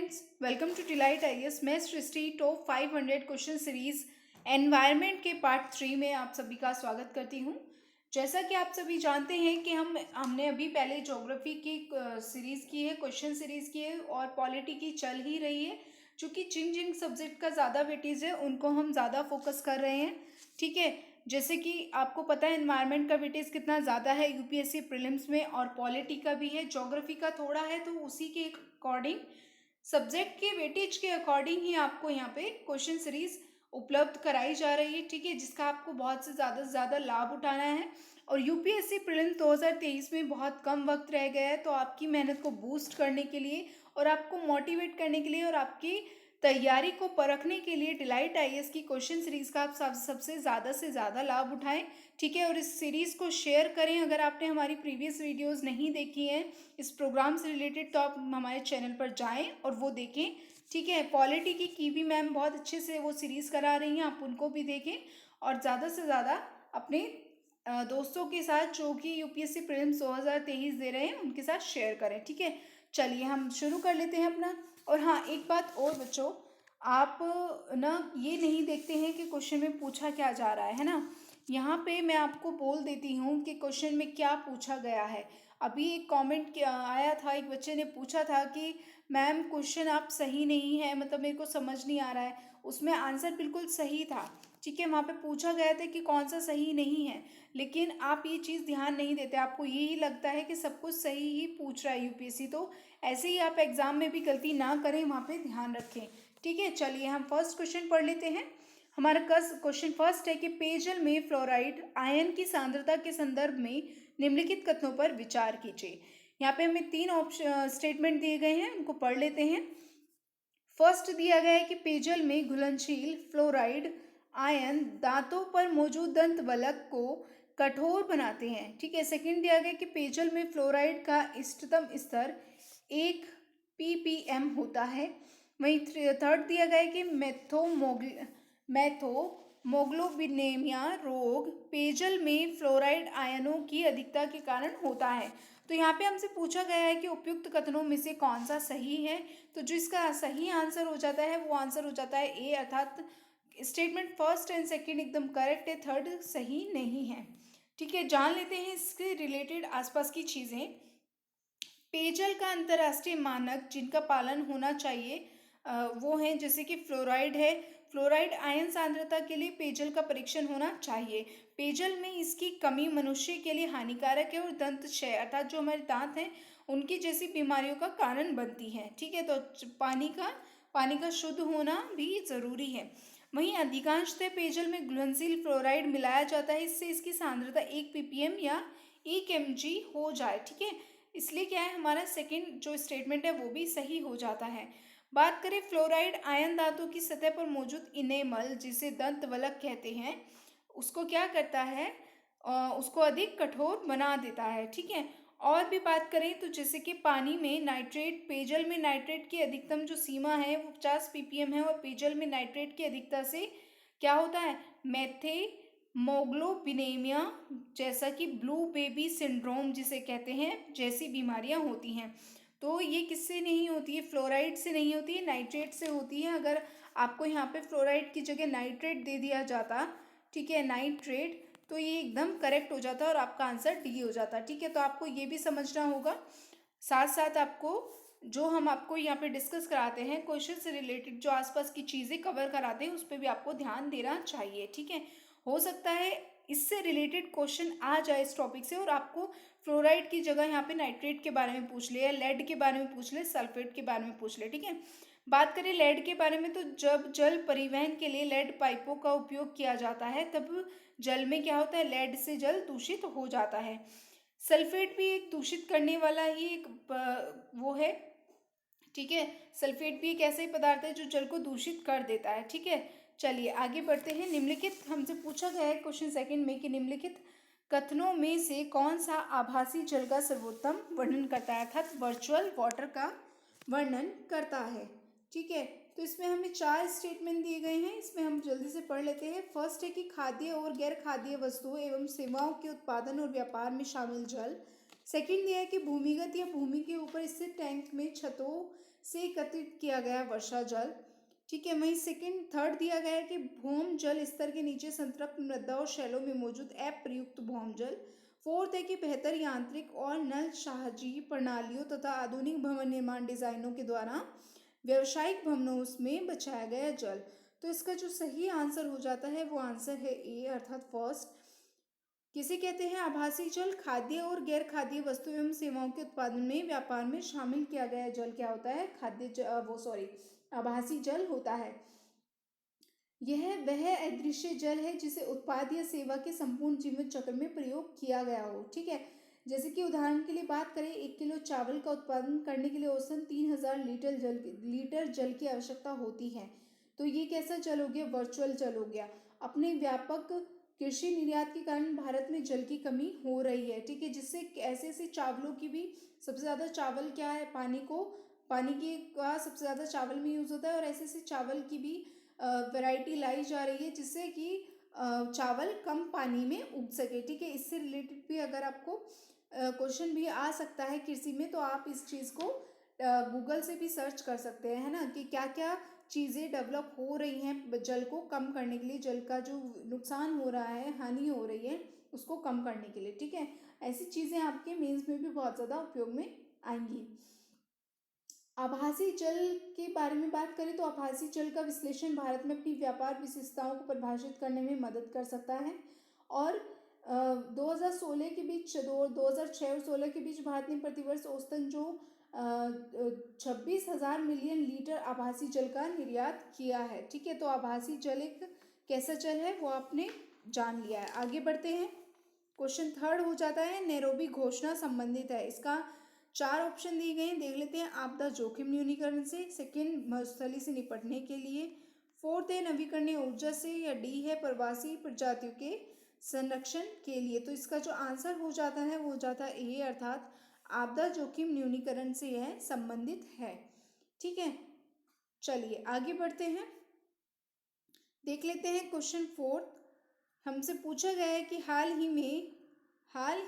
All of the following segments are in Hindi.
Friends, welcome to Delight IAS. मैं Srishti top 500 question series environment के पार्ट 3 में आप सभी का स्वागत करती हूं। जैसा कि आप सभी जानते हैं कि हमने अभी पहले ज्योग्राफी की सीरीज की है, क्वेश्चन सीरीज की है और पॉलिटी की चल ही रही है। चूँकि जिन जिन सब्जेक्ट का ज़्यादा वेटेज है उनको हम ज़्यादा फोकस कर रहे हैं। ठीक है, जैसे कि आपको पता है एनवायरनमेंट का वेटेज कितना ज़्यादा है यूपीएससी प्रीलिम्स में, और पॉलिटी का भी है, ज्योग्राफी का थोड़ा है। तो उसी के अकॉर्डिंग, सब्जेक्ट के वेटेज के अकॉर्डिंग ही आपको यहाँ पे क्वेश्चन सीरीज उपलब्ध कराई जा रही है। ठीक है, जिसका आपको बहुत से ज़्यादा लाभ उठाना है। और यूपीएससी प्रीलिम्स 2023 में बहुत कम वक्त रह गया है, तो आपकी मेहनत को बूस्ट करने के लिए और आपको मोटिवेट करने के लिए और आपकी तैयारी को परखने के लिए डिलाइट आईएएस की क्वेश्चन सीरीज का आप सबसे ज़्यादा से ज़्यादा लाभ उठाएं। ठीक है, और इस सीरीज को शेयर करें। अगर आपने हमारी प्रीवियस वीडियोस नहीं देखी हैं इस प्रोग्राम से रिलेटेड, तो आप हमारे चैनल पर जाएं और वो देखें। ठीक है, पॉलिटी की भी मैम बहुत अच्छे से वो सीरीज करा रही हैं, आप उनको भी देखें और ज़्यादा से ज़्यादा अपने दोस्तों के साथ जो कि यूपीएससी प्रीलिम्स 2023 दे रहे हैं उनके साथ शेयर करें। ठीक है, चलिए हम शुरू कर लेते हैं अपना। और हाँ, एक बात और बच्चों, आप ना ये नहीं देखते हैं कि क्वेश्चन में पूछा क्या जा रहा है ना। यहाँ पे मैं आपको बोल देती हूँ कि क्वेश्चन में क्या पूछा गया है। अभी एक कमेंट आया था, एक बच्चे ने पूछा था कि मैम क्वेश्चन आप सही नहीं है, मतलब मेरे को समझ नहीं आ रहा है। उसमें आंसर बिल्कुल सही था। ठीक है, वहाँ पे पूछा गया था कि कौन सा सही नहीं है, लेकिन आप ये चीज़ ध्यान नहीं देते। आपको यही लगता है कि सब कुछ सही ही पूछ रहा है यूपीएससी, तो ऐसे ही आप एग्जाम में भी गलती ना करें, वहाँ पे ध्यान रखें। ठीक है, चलिए हम फर्स्ट क्वेश्चन पढ़ लेते हैं। हमारा क्वेश्चन फर्स्ट है कि पेयजल में फ्लोराइड आयन की सांद्रता के संदर्भ में निम्नलिखित कथनों पर विचार कीजिए। यहाँ पे हमें तीन ऑप्शन स्टेटमेंट दिए गए हैं, उनको पढ़ लेते हैं। फर्स्ट दिया गया है कि पेयजल में घुलनशील फ्लोराइड आयन दांतों पर मौजूद दंत वलक को कठोर बनाते हैं। ठीक है, सेकंड दिया गया कि पेयजल में फ्लोराइड का इष्टतम स्तर 1 ppm होता है। वहीं थर्ड दिया गया है कि मैथोमोग्लोबिनेमिया रोग पेयजल में फ्लोराइड आयनों की अधिकता के कारण होता है। तो यहाँ पे हमसे पूछा गया है कि उपयुक्त कथनों में से कौन सा सही है। तो जिसका सही आंसर हो जाता है वो आंसर हो जाता है ए, अर्थात स्टेटमेंट फर्स्ट एंड सेकंड एकदम करेक्ट है, थर्ड सही नहीं है। ठीक है, जान लेते हैं इसके रिलेटेड आसपास की चीज़ें। पेयजल का अंतर्राष्ट्रीय मानक जिनका पालन होना चाहिए वो हैं, जैसे कि फ्लोराइड है। फ्लोराइड आयन सांद्रता के लिए पेयजल का परीक्षण होना चाहिए। पेयजल में इसकी कमी मनुष्य के लिए हानिकारक है और दंत क्षय अर्थात जो हमारे दांत हैं उनकी जैसी बीमारियों का कारण बनती है। ठीक है, तो पानी का शुद्ध होना भी ज़रूरी है। वहीं अधिकांशतः पेयजल में घुलनशील फ्लोराइड मिलाया जाता है, इससे इसकी सांद्रता 1 ppm या 1 mg हो जाए। ठीक है, इसलिए क्या है, हमारा सेकंड जो स्टेटमेंट है वो भी सही हो जाता है। बात करें फ्लोराइड आयन धातु की सतह पर मौजूद इनेमल, जिसे दंत वलक कहते हैं, उसको क्या करता है, उसको अधिक कठोर बना देता है। ठीक है, और भी बात करें तो जैसे कि पानी में नाइट्रेट, पेयजल में नाइट्रेट की अधिकतम जो सीमा है वो 50 ppm है, और पेयजल में नाइट्रेट की अधिकता से क्या होता है, मैथेमोग्लोबिनेमिया, जैसा कि ब्लू बेबी सिंड्रोम जिसे कहते हैं, जैसी बीमारियां होती हैं। तो ये किससे नहीं होती है, फ्लोराइड से नहीं होती है, नाइट्रेट से होती है। अगर आपको यहाँ पे फ्लोराइड की जगह नाइट्रेट दे दिया जाता, ठीक है, नाइट्रेट, तो ये एकदम करेक्ट हो जाता और आपका आंसर डी हो जाता। ठीक है, तो आपको ये भी समझना होगा। साथ साथ आपको जो हम आपको यहाँ पे डिस्कस कराते हैं क्वेश्चन से रिलेटेड, जो आसपास की चीज़ें कवर कराते हैं, उस पर भी आपको ध्यान देना चाहिए। ठीक है, हो सकता है इससे रिलेटेड क्वेश्चन आ जाए इस टॉपिक से, और आपको फ्लोराइड की जगह यहाँ पे नाइट्रेट के बारे में पूछ ले, या लेड के बारे में पूछ ले, सल्फेट के बारे में पूछ ले। ठीक है, बात करें लेड के बारे में, तो जब जल परिवहन के लिए लेड पाइपों का उपयोग किया जाता है तब जल में क्या होता है, लेड से जल दूषित हो जाता है। सल्फेट भी एक दूषित करने वाला ही एक वो है। ठीक है, सल्फेट भी एक ऐसा ही पदार्थ है जो जल को दूषित कर देता है। ठीक है, चलिए आगे बढ़ते हैं। निम्नलिखित हमसे पूछा गया है क्वेश्चन सेकंड में कि निम्नलिखित कथनों में से कौन सा आभासी जल का सर्वोत्तम वर्णन करता है, अर्थात वर्चुअल वाटर का वर्णन करता है। ठीक है, तो इसमें हमें 4 स्टेटमेंट दिए गए हैं, इसमें हम जल्दी से पढ़ लेते हैं। फर्स्ट है कि खाद्य और गैर खाद्य वस्तुओं एवं सेवाओं के उत्पादन और व्यापार में शामिल जल। सेकंड दिया है कि भूमिगत या भूमि के ऊपर स्थित टैंक में छतों से एकत्रित किया गया वर्षा जल। ठीक है, वहीं सेकंड थर्ड दिया गया है कि भौम जल स्तर के नीचे संतृप्त मृदा और शैलों में मौजूद अप्रयुक्त भौम जल। फोर्थ है कि बेहतर यांत्रिक और नलशाहजी प्रणालियों तथा आधुनिक भवन निर्माण डिजाइनों के द्वारा व्यावसायिक भवनों में बचाया गया जल। तो इसका जो सही आंसर हो जाता है वो आंसर है ए, अर्थात फर्स्ट। किसे कहते हैं आभासी जल? खाद्य और गैर खाद्य वस्तु एवं सेवाओं के उत्पादन में व्यापार में शामिल किया गया जल क्या होता है? आभासी जल होता है। यह वह अदृश्य जल है जिसे उत्पाद या सेवा के संपूर्ण जीवन चक्र में प्रयोग किया गया हो। ठीक है, जैसे कि उदाहरण के लिए बात करें, 1 किलो चावल का उत्पादन करने के लिए औसतन 3000 लीटर जल की आवश्यकता होती है। तो ये कैसा जल हो गया? वर्चुअल जल हो गया। अपने व्यापक कृषि निर्यात के कारण भारत में जल की कमी हो रही है। ठीक है, जिससे ऐसे ऐसे चावलों की भी सबसे ज़्यादा चावल क्या है? पानी की का सबसे ज़्यादा चावल में यूज़ होता है, और ऐसे ऐसे चावल की भी वैरायटी लाई जा रही है जिससे कि चावल कम पानी में उग सके। ठीक है, इससे रिलेटेड भी अगर आपको क्वेश्चन भी आ सकता है कृषि में, तो आप इस चीज़ को गूगल से भी सर्च कर सकते हैं, है ना, कि क्या क्या चीज़ें डेवलप हो रही हैं जल को कम करने के लिए, जल का जो नुकसान हो रहा है, हानि हो रही है, उसको कम करने के लिए। ठीक है, ऐसी चीज़ें आपके मेंस में भी बहुत ज़्यादा उपयोग में आएंगी। आभासी जल के बारे में बात करें तो आभासी जल का विश्लेषण भारत में अपनी व्यापार विशेषताओं को परिभाषित करने में मदद कर सकता है। और 2016 के बीच 2006 और 16 के बीच भारत ने प्रतिवर्ष औसतन जो 26,000 मिलियन लीटर आभासी जल का निर्यात किया है। ठीक है, तो आभासी जल एक कैसा जल है वो आपने जान लिया है। आगे बढ़ते हैं। क्वेश्चन थर्ड हो जाता है नैरोबी घोषणा संबंधित है। इसका 4 ऑप्शन दिए गए हैं, देख लेते हैं। आपदा जोखिम न्यूनीकरण से, सेकेंड मरुस्थली से निपटने के लिए, फोर्थ है नवीकरणीय ऊर्जा से, या डी है प्रवासी प्रजातियों के संरक्षण के लिए। तो इसका जो आंसर हो जाता है वो हो जाता है ए, अर्थात आपदा जोखिम न्यूनीकरण से यह संबंधित है। ठीक है, चलिए आगे बढ़ते हैं। देख लेते हैं क्वेश्चन फोर्थ। हमसे पूछा गया है कि हाल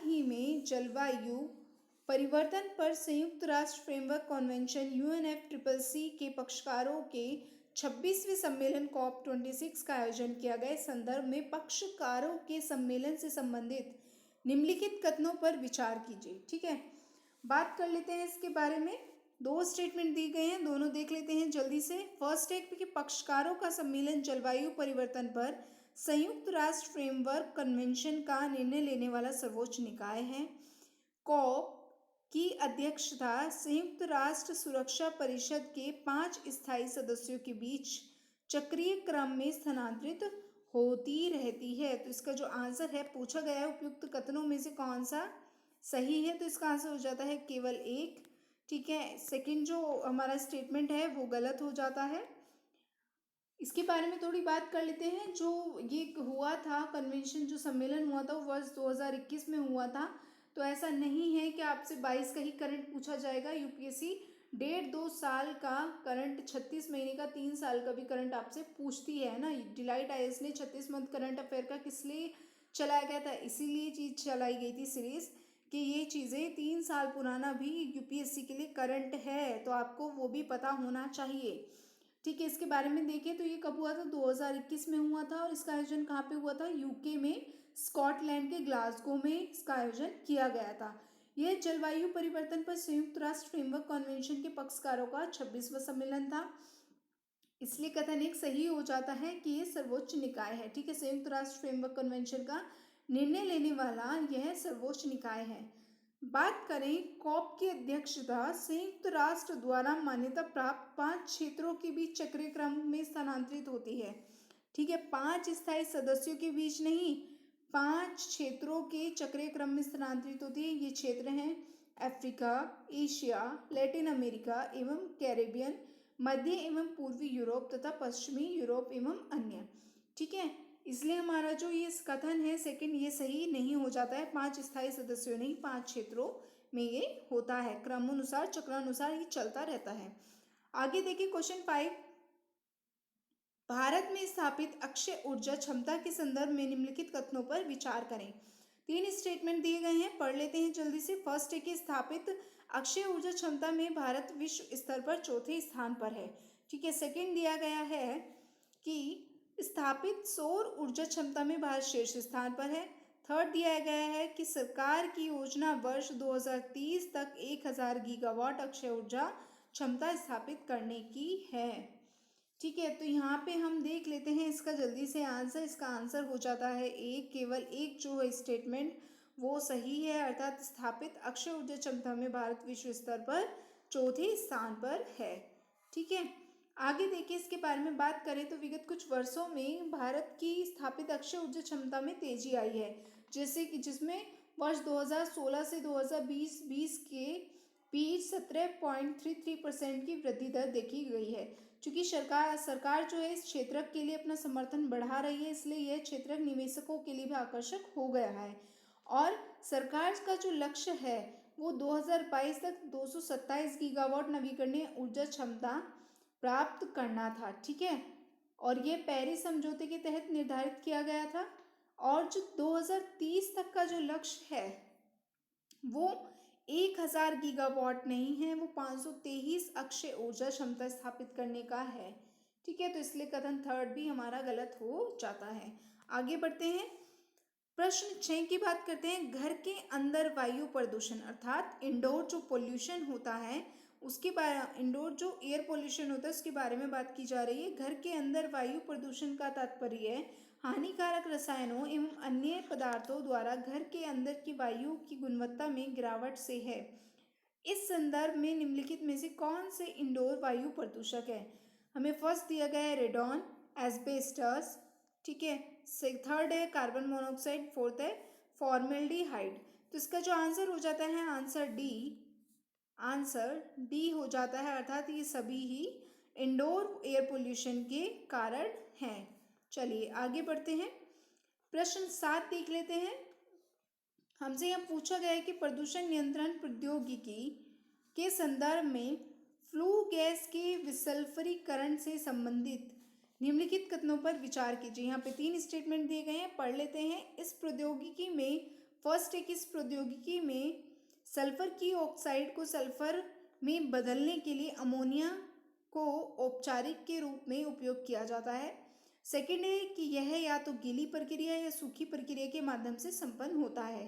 ही में जलवायु परिवर्तन पर संयुक्त राष्ट्र फ्रेमवर्क कन्वेंशन UNFCCC के पक्षकारों के 26वें सम्मेलन COP26 का आयोजन किया गया। संदर्भ में पक्षकारों के सम्मेलन से संबंधित निम्नलिखित कथनों पर विचार कीजिए। ठीक है, बात कर लेते हैं इसके बारे में। 2 स्टेटमेंट दिए गए हैं, दोनों देख लेते हैं जल्दी से। फर्स्ट है कि पक्षकारों का सम्मेलन जलवायु परिवर्तन पर संयुक्त राष्ट्र फ्रेमवर्क कन्वेंशन का निर्णय लेने वाला सर्वोच्च निकाय है। कॉप की अध्यक्षता संयुक्त राष्ट्र सुरक्षा परिषद के 5 स्थायी सदस्यों के बीच चक्रीय क्रम में स्थानांतरित होती रहती है। तो इसका जो आंसर है पूछा गया है उपयुक्त कथनों में से कौन सा सही है, तो इसका आंसर हो जाता है केवल एक। ठीक है, सेकंड जो हमारा स्टेटमेंट है वो गलत हो जाता है। इसके बारे में थोड़ी बात कर लेते हैं। जो ये हुआ था कन्वेंशन, जो सम्मेलन हुआ था वो वर्ष 2021 में हुआ था। तो ऐसा नहीं है कि आपसे 22 का ही करंट पूछा जाएगा। यूपीएससी 1.5-2 साल का करंट, 36 महीने का, 3 साल का भी करंट आपसे पूछती है ना। डिलाइट आईएएस ने 36 मंथ करंट अफेयर का किस लिए चलाया गया था? इसीलिए चीज़ चलाई गई थी सीरीज, कि ये चीज़ें 3 साल पुराना भी यूपीएससी के लिए करंट है, तो आपको वो भी पता होना चाहिए। ठीक है, इसके बारे में देखें तो ये कब हुआ था? 2021 में हुआ था। और इसका आयोजन कहाँ पे हुआ था? यूके में, स्कॉटलैंड के ग्लासगो में इसका आयोजन किया गया था। यह जलवायु परिवर्तन पर संयुक्त राष्ट्र फ्रेमवर्क कन्वेंशन के पक्षकारों का 26वां सम्मेलन था। इसलिए कथन एक सही हो जाता है कि ये सर्वोच्च निकाय है। ठीक है, संयुक्त राष्ट्र फ्रेमवर्क कन्वेंशन का निर्णय लेने वाला यह सर्वोच्च निकाय है। बात करें कॉप की अध्यक्षता संयुक्त राष्ट्र द्वारा मान्यता प्राप्त 5 क्षेत्रों के बीच चक्रीय क्रम में स्थानांतरित होती है। ठीक है, 5 स्थायी सदस्यों के बीच नहीं, 5 क्षेत्रों के चक्रीय क्रम में स्थानांतरित होती है। ये क्षेत्र हैं अफ्रीका, एशिया, लैटिन अमेरिका एवं कैरेबियन, मध्य एवं पूर्वी यूरोप तथा पश्चिमी यूरोप एवं अन्य। ठीक है, इसलिए हमारा जो ये कथन है सेकंड, ये सही नहीं हो जाता है। 5 स्थायी सदस्यों नहीं, 5 क्षेत्रों में ये होता है। क्रमानुसार, चक्रानुसार ये चलता रहता है। आगे देखिए क्वेश्चन 5। भारत में स्थापित अक्षय ऊर्जा क्षमता के संदर्भ में निम्नलिखित कथनों पर विचार करें। 3 स्टेटमेंट दिए गए हैं, पढ़ लेते हैं जल्दी से। फर्स्ट है कि स्थापित अक्षय ऊर्जा क्षमता में भारत विश्व स्तर पर चौथे स्थान पर है। ठीक है, सेकंड दिया गया है कि स्थापित सौर ऊर्जा क्षमता में भारत शीर्ष स्थान पर है। थर्ड दिया गया है कि सरकार की योजना वर्ष 2030 तक 1000 गीगावाट अक्षय ऊर्जा क्षमता स्थापित करने की है। ठीक है, तो यहाँ पे हम देख लेते हैं इसका जल्दी से आंसर। इसका आंसर हो जाता है एक, केवल एक जो है स्टेटमेंट वो सही है, अर्थात स्थापित अक्षय ऊर्जा क्षमता में भारत विश्व स्तर पर चौथे स्थान पर है। ठीक है, आगे देखिए इसके बारे में बात करें तो विगत कुछ वर्षों में भारत की स्थापित अक्षय ऊर्जा क्षमता में तेजी आई है, जैसे कि जिसमें वर्ष 2016 से 2020 के बीच 17.33% की वृद्धि दर देखी गई है। चूंकि सरकार जो है इस क्षेत्र के लिए अपना समर्थन बढ़ा रही है, इसलिए यह क्षेत्र निवेशकों के लिए भी आकर्षक हो गया है। और सरकार का जो लक्ष्य है वो 2022 तक 227 गीगावाट नवीकरणीय ऊर्जा क्षमता प्राप्त करना था। ठीक है, और ये पेरिस समझौते के तहत निर्धारित किया गया था। और जो 2030 तक का जो लक्ष्य है वो 1000 गीगावाट नहीं है, वो 523 अक्षय ऊर्जा क्षमता स्थापित करने का है। ठीक है, तो इसलिए कथन थर्ड भी हमारा गलत हो जाता है। आगे बढ़ते हैं, प्रश्न 6 की बात करते हैं। घर के अंदर वायु प्रदूषण अर्थात इंडोर जो पोल्यूशन होता है उसके बारे, इंडोर जो एयर पोल्यूशन होता है उसके बारे में बात की जा रही है। घर के अंदर वायु प्रदूषण का तात्पर्य है हानिकारक रसायनों एवं अन्य पदार्थों द्वारा घर के अंदर की वायु की गुणवत्ता में गिरावट से है। इस संदर्भ में निम्नलिखित में से कौन से इंडोर वायु प्रदूषक है? हमें फर्स्ट दिया गया है रेडॉन, एस्बेस्टस, ठीक है, थर्ड है कार्बन मोनोऑक्साइड, फोर्थ है फॉर्मेल्डिहाइड। तो इसका जो आंसर हो जाता है आंसर डी हो जाता है, अर्थात ये सभी ही इंडोर एयर पोल्यूशन के कारण हैं। चलिए आगे बढ़ते हैं, प्रश्न 7 देख लेते हैं। हमसे यह पूछा गया है कि प्रदूषण नियंत्रण प्रौद्योगिकी के संदर्भ में फ्लू गैस के विसल्फरीकरण से संबंधित निम्नलिखित कथनों पर विचार कीजिए। यहाँ पे 3 स्टेटमेंट दिए गए हैं, पढ़ लेते हैं। इस प्रौद्योगिकी में फर्स्ट है कि इस प्रौद्योगिकी में सल्फर की ऑक्साइड को सल्फर में बदलने के लिए अमोनिया को औपचारिक के रूप में उपयोग किया जाता है। सेकेंड है कि यह या तो गीली प्रक्रिया या सूखी प्रक्रिया के माध्यम से संपन्न होता है।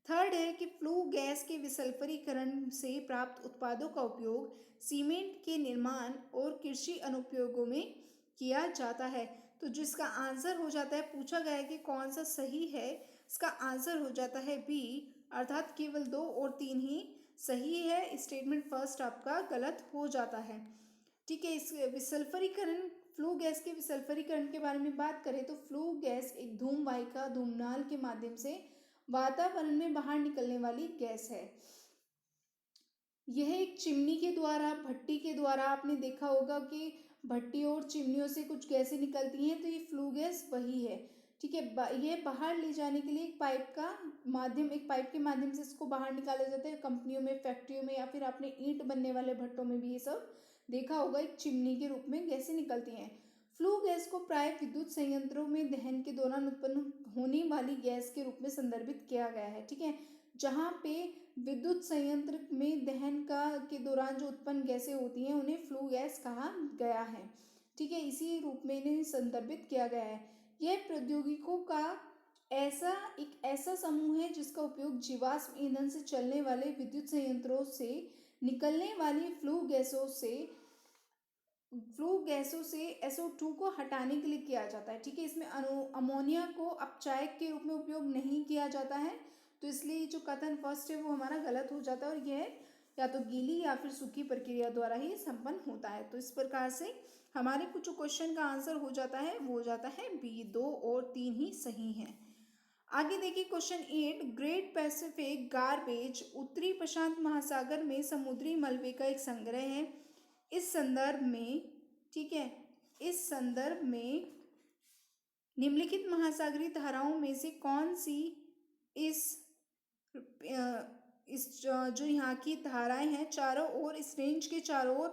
थर्ड है कि फ्लू गैस के विसल्फरीकरण से प्राप्त उत्पादों का उपयोग सीमेंट के निर्माण और कृषि अनुप्रयोगों में किया जाता है। तो जिसका आंसर हो जाता है, पूछा गया है कि कौन सा सही है, इसका आंसर हो जाता है बी, अर्थात केवल 2 और 3 ही सही है। स्टेटमेंट फर्स्ट आपका गलत हो जाता है। ठीक है, इस विसल्फरीकरण, फ्लू गैस के विसल्फरीकरण के बारे में बात करें तो फ्लू गैस एक धूमवाहिका धूमनाल के माध्यम से वातावरण में बाहर निकलने वाली गैस है। यह एक चिमनी के द्वारा, भट्टी के द्वारा, आपने देखा होगा कि भट्टी और चिमनियों से कुछ गैसें निकलती हैं, तो ये फ्लू गैस वही है। ठीक है, ये बाहर ले जाने के लिए एक पाइप के माध्यम से इसको बाहर निकाला जाता है। कंपनियों में, फैक्ट्रियों में, या फिर आपने ईंट बनने वाले भट्टों में भी ये सब देखा होगा, एक चिमनी के रूप में गैसें निकलती हैं। फ्लू गैस को प्राय विद्युत संयंत्रों में दहन के दौरान उत्पन्न होने वाली गैस के रूप में संदर्भित किया गया है। ठीक है, जहाँ पे विद्युत संयंत्र में दहन के दौरान जो उत्पन्न गैसें होती हैं उन्हें फ्लू गैस कहा गया है। ठीक है, इसी रूप में इन्हें संदर्भित किया गया है। यह प्रौद्योगिकों का एक ऐसा समूह है जिसका उपयोग जीवाश्म ईंधन से चलने वाले विद्युत संयंत्रों से निकलने वाली फ्लू गैसों से SO2 को हटाने के लिए किया जाता है। ठीक है, इसमें अमोनिया को अपचायक के रूप में उपयोग नहीं किया जाता है, तो इसलिए जो कथन फर्स्ट है वो हमारा गलत हो जाता है, और यह या तो गीली या फिर सूखी प्रक्रिया द्वारा ही संपन्न होता है। तो इस प्रकार से हमारे कुछ क्वेश्चन का आंसर हो जाता है वो हो जाता है बी, 2 और 3 ही सही हैं। आगे देखिए क्वेश्चन 8, ग्रेट पैसिफिक गार्बेज उत्तरी प्रशांत महासागर में समुद्री मलबे का एक संग्रह है। इस संदर्भ में, ठीक है, इस संदर्भ में निम्नलिखित महासागरीय धाराओं में से कौन सी जो यहाँ की धाराएं हैं चारों ओर, इस रेंज के चारों ओर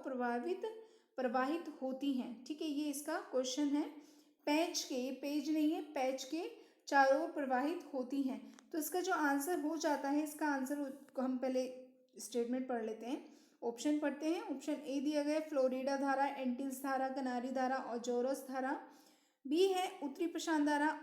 प्रवाहित होती हैं। ठीक है, ये इसका क्वेश्चन है। पैच के चारों ओर प्रवाहित होती हैं। तो इसका जो आंसर हो जाता है, इसका आंसर हम पहले स्टेटमेंट पढ़ लेते हैं। ऑप्शन पढ़ते हैं। ऑप्शन ए दिया गया है फ्लोरिडा धारा, एंटिल्स धारा, कनारी धारा और जोरस धारा। बी है उत्तरी प्रशांत धारा,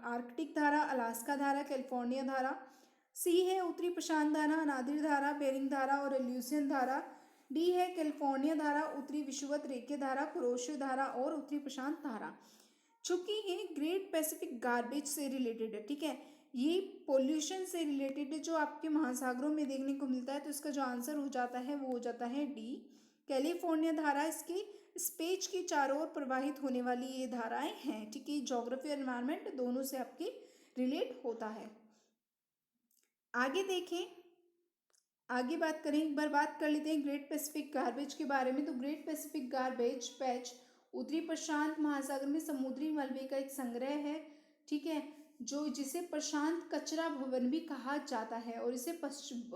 आर्कटिक धारा, अलास्का धारा, कैलिफोर्निया धारा। सी है उत्तरी प्रशांत धारा, नादिर धारा, बेरिंग धारा और एल्यूसियन धारा। डी है कैलिफोर्निया धारा, उत्तरी विषुवत रेखीय धारा, कुरोशियो धारा और उत्तरी प्रशांत धारा। चूंकि ये ग्रेट पैसिफिक गार्बेज से रिलेटेड है, ठीक है, ये पोल्यूशन से रिलेटेड है जो आपके महासागरों में देखने को मिलता है, तो इसका जो आंसर हो जाता है वो हो जाता है डी, कैलिफोर्निया धारा। इसकी स्पेस के चारों ओर प्रवाहित होने वाली ये धाराएं हैं, ठीक है। ज्योग्राफी और एनवायरनमेंट दोनों से आपकी रिलेट होता है। आगे देखें, आगे बात करें, एक बार बात कर लेते हैं ग्रेट पैसिफिक गार्बेज के बारे में। तो ग्रेट पैसिफिक गार्बेज पैच उत्तरी प्रशांत महासागर में समुद्री मलबे का एक संग्रह है, ठीक है, जो जिसे प्रशांत कचरा भवन भी कहा जाता है, और इसे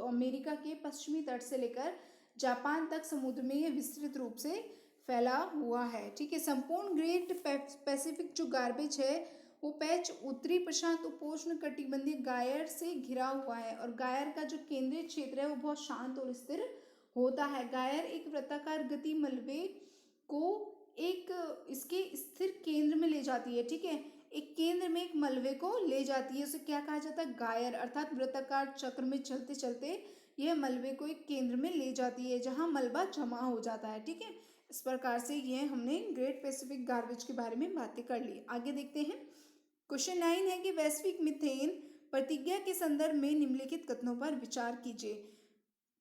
अमेरिका के पश्चिमी तट से लेकर जापान तक समुद्र में यह विस्तृत रूप से फैला हुआ है, ठीक है। संपूर्ण ग्रेट पैसिफिक जो गार्बेज है वो पैच उत्तरी प्रशांत उपोष्ण कटिबंधीय गायर से घिरा हुआ है, और गायर का जो केंद्रीय क्षेत्र है वो बहुत शांत और स्थिर होता है। गायर एक वृत्ताकार गति मलबे को एक इसके स्थिर केंद्र में ले जाती है, ठीक है, एक केंद्र में एक मलबे को ले जाती है, उसे क्या कहा जाता है, गायर, अर्थात वृत्ताकार चक्र में चलते चलते यह मलबे को एक केंद्र में ले जाती है जहां मलबा जमा हो जाता है, ठीक है। इस प्रकार से ये हमने ग्रेट पैसिफिक गार्बेज के बारे में बातें कर ली। आगे देखते हैं। क्वेश्चन 9 है कि वैश्विक मीथेन प्रतिज्ञा के संदर्भ में निम्नलिखित कथनों पर विचार कीजिए।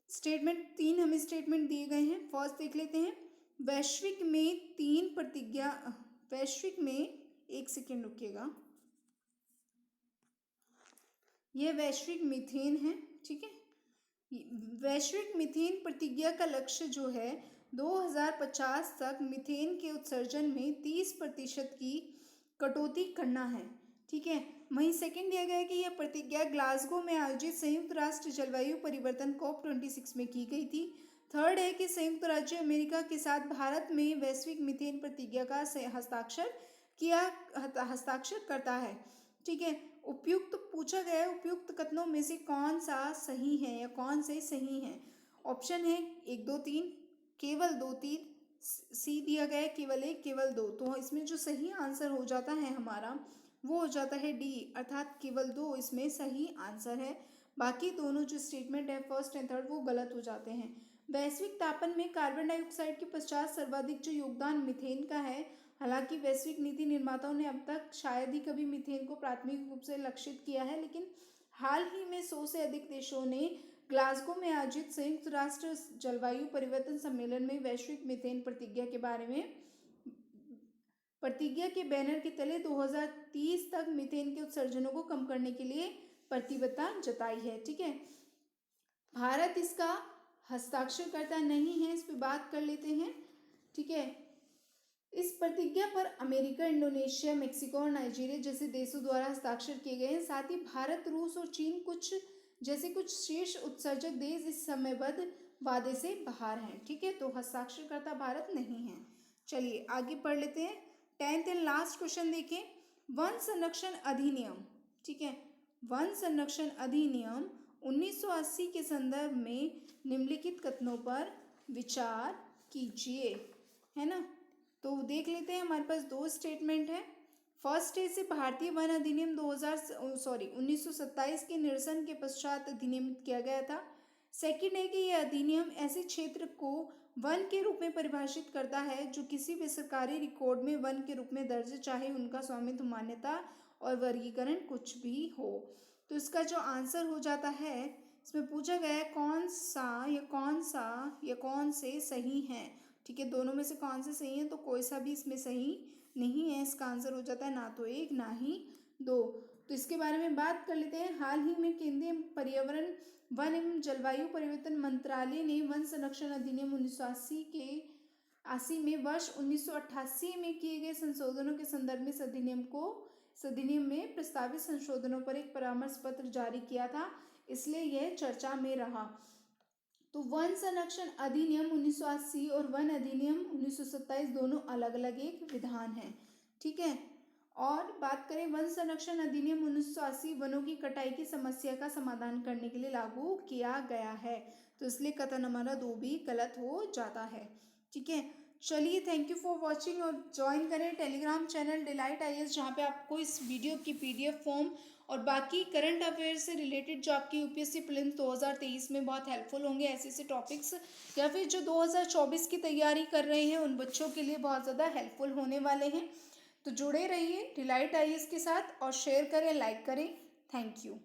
स्टेटमेंट 3 हमें स्टेटमेंट दिए गए हैं। फर्स्ट देख लेते हैं। वैश्विक में एक सेकेंड रुकिएगा, यह वैश्विक मीथेन है, ठीक है। वैश्विक मीथेन प्रतिज्ञा का लक्ष्य जो है 2050 तक मीथेन के उत्सर्जन में 30% की कटौती करना है, ठीक है। वहीं सेकंड दिया गया है कि यह प्रतिज्ञा ग्लासगो में आयोजित संयुक्त राष्ट्र जलवायु परिवर्तन COP26 में की गई थी। थर्ड है कि संयुक्त राज्य अमेरिका के साथ भारत में वैश्विक मीथेन प्रतिज्ञा का हस्ताक्षर करता है, ठीक है। उपयुक्त पूछा गया है, उपयुक्त कथनों में से कौन सा सही है या कौन से सही हैं। ऑप्शन है 1, 2, 3, केवल 2, 3, सी दिया गया है केवल 1, केवल 2। तो इसमें जो सही आंसर हो जाता है हमारा वो हो जाता है डी, अर्थात केवल 2 इसमें सही आंसर है। बाकी दोनों जो स्टेटमेंट है फर्स्ट एंड थर्ड वो गलत हो जाते हैं। वैश्विक तापन में कार्बन डाइऑक्साइड के पश्चात सर्वाधिक जो योगदान मीथेन का है। हालांकि वैश्विक नीति निर्माताओं ने अब तक शायद ही कभी मीथेन को प्राथमिक रूप से लक्षित किया है, लेकिन हाल ही में 100 से अधिक देशों ने ग्लासगो में आयोजित संयुक्त राष्ट्र जलवायु परिवर्तन सम्मेलन में वैश्विक मीथेन प्रतिज्ञा के बारे में प्रतिज्ञा के बैनर के तले 2030 तक मीथेन के उत्सर्जनों को कम करने के लिए प्रतिबद्धता जताई है, ठीक है। भारत इसका हस्ताक्षरकर्ता नहीं है, इस पर बात कर लेते हैं, ठीक है। इस प्रतिज्ञा पर अमेरिका, इंडोनेशिया, मेक्सिको और नाइजीरिया जैसे देशों द्वारा हस्ताक्षर किए गए हैं। साथ ही भारत, रूस और चीन कुछ शीर्ष उत्सर्जक देश इस समयबद्ध वादे से बाहर हैं, ठीक है। तो हस्ताक्षरकर्ता भारत नहीं है। चलिए आगे पढ़ लेते हैं। 10th एंड लास्ट क्वेश्चन देखें। वन संरक्षण अधिनियम, ठीक है, वन संरक्षण अधिनियम 1980 के संदर्भ में निम्नलिखित कथनों पर विचार कीजिए, है ना। तो देख लेते हैं, हमारे पास 2 स्टेटमेंट है। फर्स्ट है इसे भारतीय वन अधिनियम 1927 के निरसन के पश्चात अधिनियमित किया गया था। सेकंड है कि यह अधिनियम ऐसे क्षेत्र को वन के रूप में परिभाषित करता है जो किसी भी सरकारी रिकॉर्ड में वन के रूप में दर्ज, चाहे उनका स्वामित्व, मान्यता और वर्गीकरण कुछ भी हो। तो इसका जो आंसर हो जाता है, इसमें पूछा गया है कौन से सही हैं, ठीक है। दोनों में से कौन से सही हैं, तो कोई सा भी इसमें सही नहीं है। इसका आंसर हो जाता है ना तो 1 ना ही 2। तो इसके बारे में बात कर लेते हैं। हाल ही में केंद्रीय पर्यावरण, वन एवं जलवायु परिवर्तन मंत्रालय ने वन संरक्षण अधिनियम 1980 में वर्ष 1988 में किए गए संशोधनों के संदर्भ में इस अधिनियम में प्रस्तावित संशोधनों पर एक परामर्श पत्र जारी किया था, इसलिए यह चर्चा में रहा। तो वन संरक्षण अधिनियम 1980 और वन अधिनियम 1927 दोनों अलग अलग एक विधान है, ठीक है। और बात करें वन संरक्षण अधिनियम 1980 वनों की कटाई की समस्या का समाधान करने के लिए लागू किया गया है, तो इसलिए कथन हमारा 2 भी गलत हो जाता है। ठीक है, चलिए थैंक यू फॉर वॉचिंग और ज्वाइन करें टेलीग्राम चैनल डिलाइट आईएएस, जहाँ पे आपको इस वीडियो की पीडीएफ फॉर्म और बाकी करंट अफेयर से रिलेटेड जो आपकी यूपीएससी प्रीलिम्स 2023 में बहुत हेल्पफुल होंगे ऐसे ऐसे टॉपिक्स, या फिर जो 2024 की तैयारी कर रहे हैं उन बच्चों के लिए बहुत ज़्यादा हेल्पफुल होने वाले हैं। तो जुड़े रहिए डिलाइट आईएएस के साथ और शेयर करें, लाइक करें। Thank you.